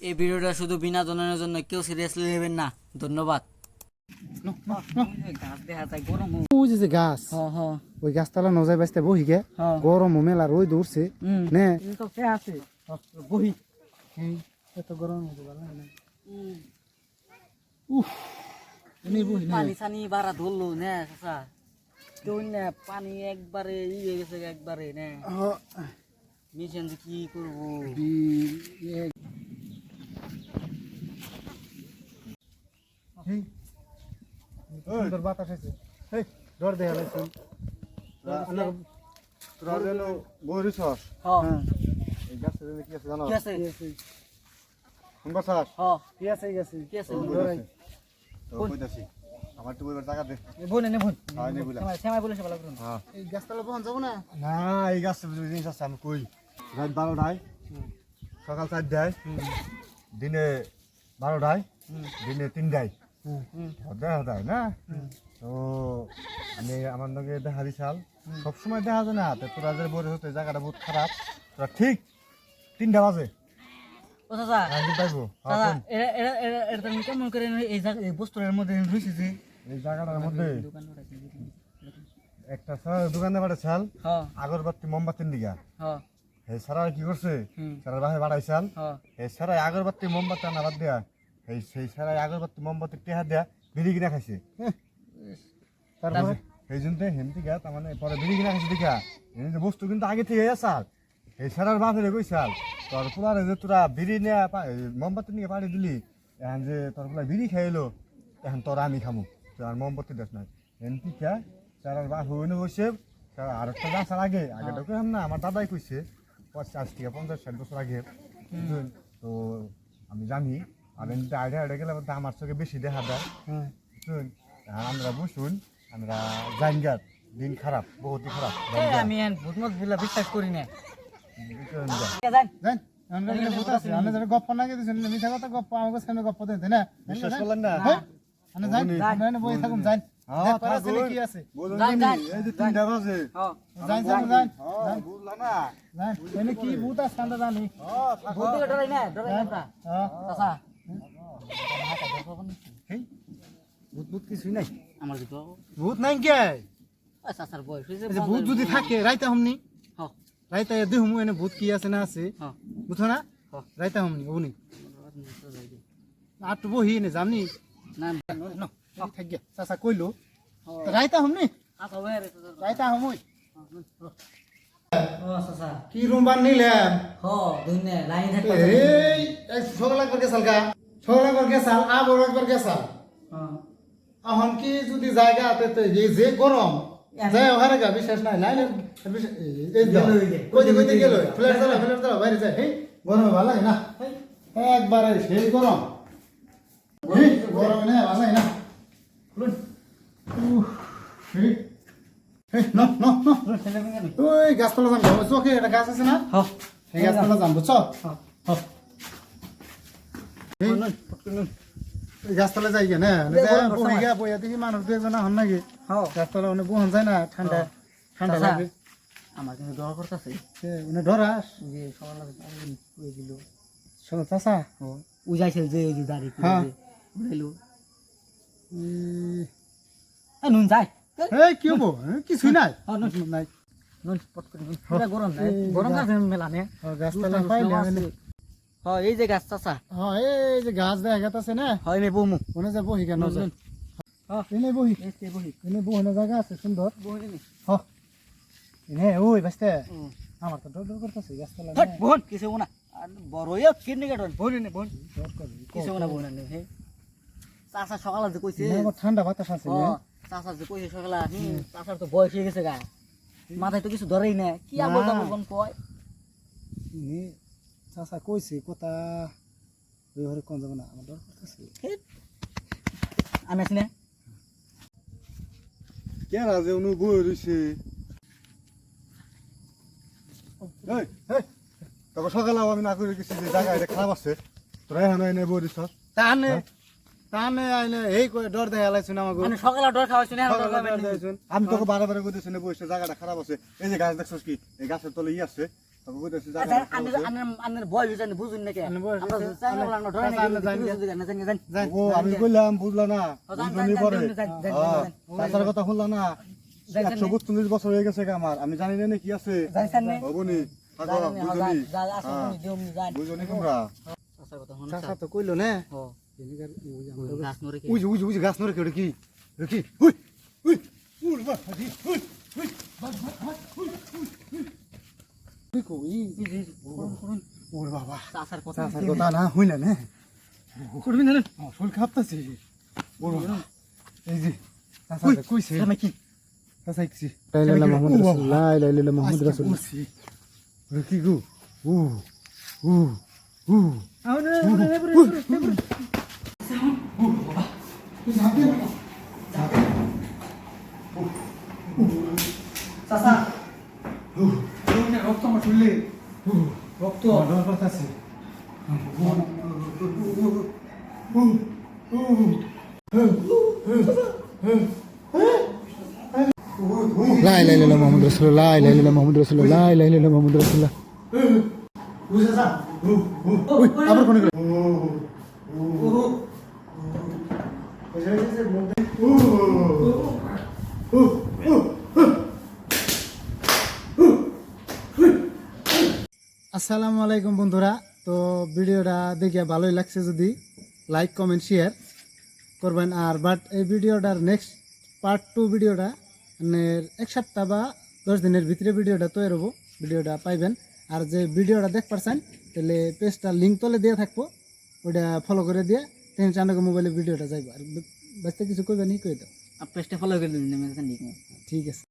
এই ভিডিওটা শুধু বিনোদনের জন্য, কেউ সিরিয়াসলি নেবেন না। ধন্যবাদ। গাছ দেখা যায় গরম। ওই যে গাছ ওই গাছতলা নজাই বাঁচতে বহি গে গরম মেলা রোদ দৌড়ছে নে আছে বহি এত গরম হতে পারে না পানি সানি বাড়া ধরলো নে চাচা কেউ না পানি একবারে হয়ে গেছে একবারে নে মিশন যে কি করবো সুন্দর বাতাস আছে এই ডর দেখা লাগছে তোরা যেন বহিরিস হ্যাঁ এই গাছের জন্য কি আছে জানো কি আছে শুনবা চাস হ্যাঁ কি আছে কি আছে তো কইতাছি আমার তো বইবার জায়গা দে বোন এনে বোন হ্যাঁ নে বইলা শ্যামাই বলে ভালো করুন হ্যাঁ এই গাছতলা বহন যাবো না না এই গাছের জিনিস আছে আমি কই রাত 12টায় সকাল 4টায় দিনে 12টায় দিনে 3টায় দেখা যায় না তো আমি আমার লগে দেখা দিছাল সবসময় দেখা যায় না তো তোরা যে বলে হতে জায়গাটা বহুত খারাপ তোরা ঠিক 3টা বাজে ও চাচা আমি পাইবো চাচা এটা তুমি কেমন করে এই জায়গা এই বস্তুর মধ্যে রয়েছে যে এই জায়গাটার মধ্যে একটা দোকানে বাড়াইছাল হ্যাঁ আগরবাতি মোমবাতির দিঘা হ্যাঁ এই সারা কি করছে সারা বাহে বাড়াইছাল হ্যাঁ এই সারাই আগরবাতি মোমবাতি আনা বাদ দেয়া এই সেই সারাই আগরবাতি মোমবাতি টেহা দেয়া বিড়ি কিনা খাইছে তারপরে এই জন্য হেমতি গা তার মানে পরে বিড়ি কিনা খাইছে দেখা এই যে বস্তু কিন্তু আগে থেকে আসাল এই সারার বাপেরে কইছাল তোর পোলারে যে তোরা বিড়ি নেয়া মোমবাতি নিয়ে পাড়ি দিলি এখন যে তোর পোলা বিড়ি খাইলো এখন তোর আমি খামু তোর আর মোমবাতি দেখ না হেমতি খা সারার বাপ হইনে বসে আর একটা গাছ আগে আগেটা কইলাম না আমার দাদাই কইছে 50 থেকে 50-60 বছর আগে বুঝলেন? তো আমি জানি আর এমনিতে আইডিয়া গেলে আমার চোখে বেশি দেখা দেয় বুঝলেন? আর আমরা বুঝুন আমরা জানগার দিন খারাপ বহুতই খারাপ আমি ভূতমত বলে বিশ্বাস করি না জান আমরা এখানে ভূত আছে আমরা যারা গপ্প না গেছেন মিঠা কথা গপ্প আমাকে সামনে গপ্প দেন তাই না বিশ্বাস করলেন না আমরা যান আমরা বই থাকুন যান কি আছে এই যে 3টা বাজে যান যান যান বুঝলা না যান এনে কি ভূত আছে আমরা জানি ভূত ডরাই না আমরা চাচা ভূত ভূত কিছুই নাই আমার তো ভূত নাই কে চাচার বয়স হয়েছে এই যে ভূত যদি থাকে রাইতা হমনি হ্যাঁ রাইতা দেহুম এনে ভূত কি আছে না আছে হ্যাঁ বুঝো না রাইতা হমনি ওনি আর তো বহি নে জানি না না থাক গিয়া চাচা কইলো রাইতা হমনি আচ্ছা ওই রাইতা হমই ও চাচা কি রুম বান নিলাম হ দুনে লাইন থাকবে এই সকাল একবার গেছাল গা সকাল একবার গেছাল আবার একবার গেছাল হ্যাঁ এখন কি যদি জায়গা আছে তো এই যে গরম যাই ওখানে গা বিশ্বাস নাই নাই কইতে কইতে গেল ফ্ল্যাট চালা বাইরে যায় এই গরমে ভালো লাগে না একবারে সেই গরম গরমে না ভালো লাগে না খুলুন ওই গাছতলা যাম যাবো চোখে একটা গাছ আছে না হ্যাঁ এই গাছতলা যাম বুঝছো গাছতলা যাই না বহি গা বইয়া দেখি মানুষ দুজন হন নাকি গাছতলা অনেক বহন যায় না ঠান্ডা ঠান্ডা লাগে আমার কিন্তু ডর করতেছে উনি ডরাস যে সকাল কই দিল শোনো চাচা উজাইছে যে এই যে দাড়ি হ্যাঁ। উড়াইলো নুন যাই এই কি হবো কিছুই নাই নাই নুন পট করে নুন পুরা গরম নাই গরম আছে মেলা নে গাছতলা পাইলে হ্যাঁ এই যে গাছ চাচা হ্যাঁ এই যে গাছ দেখা গেছে না হয় মে বমু ওনে যে বহি কেন হ্যাঁ এনে বহি এতে বহি এনে বহনের জায়গা আছে সুন্দর বহি নি হ্যাঁ এনে ওই বাস্তে আমার তো ডর ডর করতেছে গাছতলা হট বোন কিছু না আর বড় ইয়া কিডনি কাটন বোন নে বোন ডর করে কিছু না বোন নে হে চাচা সকালে যে কইছে ঠান্ডা বাতাস আছে চাচা যে কইছে সকালে চাচার তো বয়স হয়ে গেছে গা মাথায় তো কিছু ধরেই না কি আবল তাবল কোন কয় চাচা কইছে কথা ওই ঘরে কোন যাবে না আমার ডর করতেছে আমি আছি না কে রাজে উনি বই রইছে এই তবে সকালে আমি না করে গেছি যে জায়গা এটা খারাপ আছে তোরা এখন এনে বই দিছ তানে তানে আইলে এই কই ডর দেখা লাইছ না আমাগো আমি সকালে ডর খাওয়াইছি না ডর খাওয়াইছি আমি তোকে বারে বারে কইতেছি না বইছে জায়গাটা খারাপ আছে এই যে গাছ দেখছস কি এই গাছের তলে আছে তবে কইতাছি আচ্ছা আন্নের ভয় হইছে বুঝুন না কে আমরা চাই না আমরা ধরে না ও আমি কইলাম বুঝলা না বুঝনি পরে তাছাড়া কথা শুনলা না যাই, 142 বছর হয়ে গেছে আমার আমি জানি না কি আছে যাইছেন না হবনি থাকো বুঝনি তোমরা চাচা তো কইলো না গাছ নরে কে উই উই উই গাছ নরে কেড়ে কি কি উই উই উই বাবা উই উই উই কই ওরে বাবা চাচার কথা চাচার কথা না হইনা না করবি না শরীর কাঁপতাছে ওরে এই যে চাচা কইছে নাকি চাচা কি লা ইলাহা মুহাম্মদ রাসূলুল্লাহ লা ইলাহা ইল্লাল্লাহ মুহাম্মদ রাসূলুল্লাহ ওরে কি গো চাচা রক্ত আমার শুনলে রক্ত আছে লা ইলাহা ইল্লাল্লাহ মুহাম্মদ রাসূলুল্লাহ লা ইলাহা ইল্লাল্লাহ মুহাম্মদ রাসূলুল্লাহ লা ইলাহা ইল্লাল্লাহ মুহাম্মদ রাসূলুল্লাহ আবার কোন গেল আসসালামু আলাইকুম বন্ধুরা। তো ভিডিওটা দেখে ভালোই লাগছে, যদি লাইক কমেন্ট শেয়ার করবেন। আর বাট এই ভিডিওটার নেক্সট পার্ট 2 ভিডিওটা মানে 1 সপ্তাহ বা 10 দিনের ভিতরে ভিডিওটা তৈরি হবো, ভিডিওটা পাইবেন। আর যে ভিডিওটা দেখ পারছেন তাহলে পেজটার লিঙ্ক তলে দিয়ে থাকবো, ওটা ফলো করে দিয়ে তিন চানকে মোবাইলে ভিডিওটা যাইব। আর বাচ্চা কিছু কইবেন কই দাও, পেজটা ফলো করে দিন ঠিক আছে।